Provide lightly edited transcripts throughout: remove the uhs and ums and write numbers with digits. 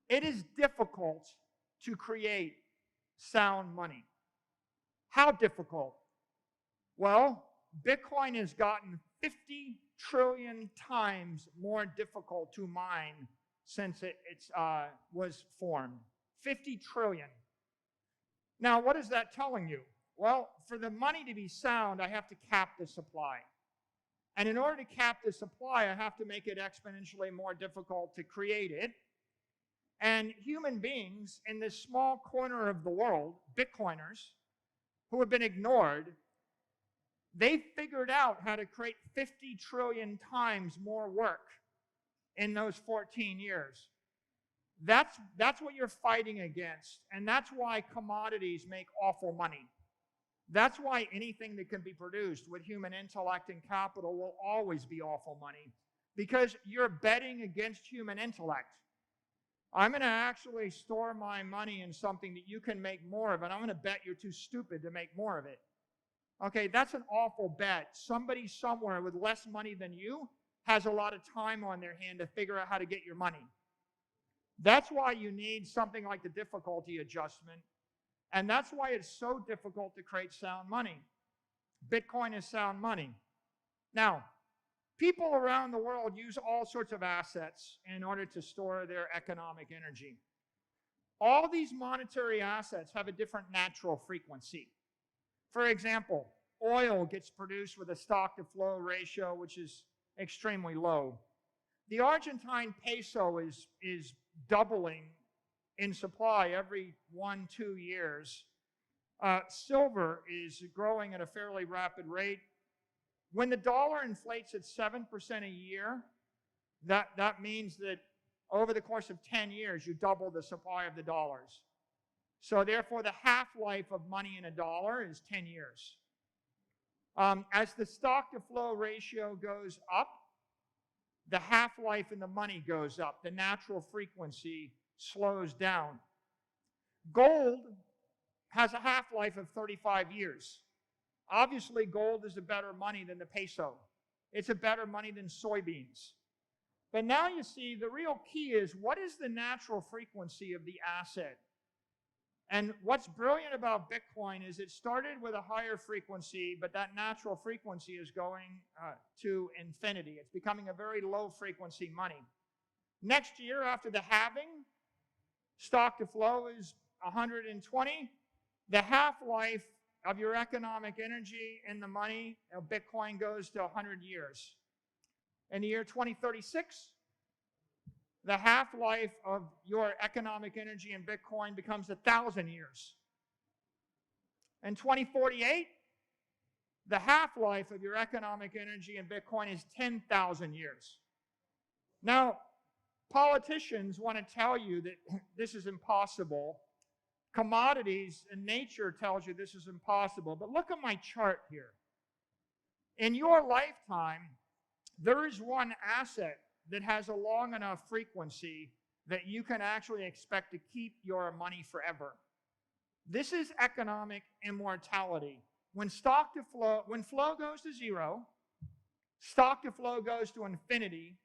It is difficult to create sound money. How difficult? Well, Bitcoin has gotten 50 trillion times more difficult to mine since it was formed. 50 trillion. Now, what is that telling you? Well, for the money to be sound, I have to cap the supply. And in order to cap the supply, I have to make it exponentially more difficult to create it. And human beings in this small corner of the world, Bitcoiners, who have been ignored, they figured out how to create 50 trillion times more work in those 14 years. That's what you're fighting against. And that's why commodities make awful money. That's why anything that can be produced with human intellect and capital will always be awful money, because you're betting against human intellect. I'm going to actually store my money in something that you can make more of, and I'm going to bet you're too stupid to make more of it. Okay, that's an awful bet. Somebody somewhere with less money than you has a lot of time on their hand to figure out how to get your money. That's why you need something like the difficulty adjustment. And that's why it's so difficult to create sound money. Bitcoin is sound money. Now, people around the world use all sorts of assets in order to store their economic energy. All these monetary assets have a different natural frequency. For example, oil gets produced with a stock-to-flow ratio which is extremely low. The Argentine peso is doubling in supply every 1-2 years. Silver is growing at a fairly rapid rate. When the dollar inflates at 7% a year, that means that over the course of 10 years, you double the supply of the dollars. So therefore, the half-life of money in a dollar is 10 years. As the stock-to-flow ratio goes up, the half-life in the money goes up. The natural frequency slows down. Gold has a half-life of 35 years. Obviously, gold is a better money than the peso. It's a better money than soybeans. But now you see, the real key is, what is the natural frequency of the asset? And what's brilliant about Bitcoin is it started with a higher frequency, but that natural frequency is going to infinity. It's becoming a very low-frequency money. Next year, after the halving, stock-to-flow is 120. The half-life of your economic energy in the money of Bitcoin goes to 100 years. In the year 2036, the half-life of your economic energy in Bitcoin becomes 1,000 years. In 2048, the half-life of your economic energy in Bitcoin is 10,000 years. Now, politicians want to tell you that this is impossible. Commodities and nature tells you this is impossible. But look at my chart here. In your lifetime, there is one asset that has a long enough frequency that you can actually expect to keep your money forever. This is economic immortality. When flow goes to zero, stock to flow goes to infinity,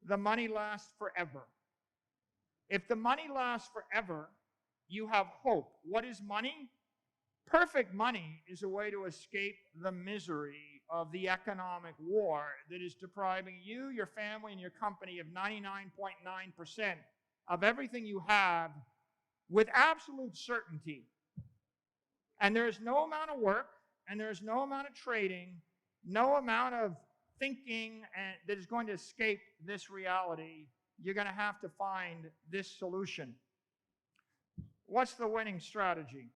the money lasts forever. If the money lasts forever, you have hope. What is money? Perfect money is a way to escape the misery of the economic war that is depriving you, your family, and your company of 99.9% of everything you have with absolute certainty. And there is no amount of work, and there is no amount of trading, no amount of thinking that is going to escape this reality. You're going to have to find this solution. What's the winning strategy?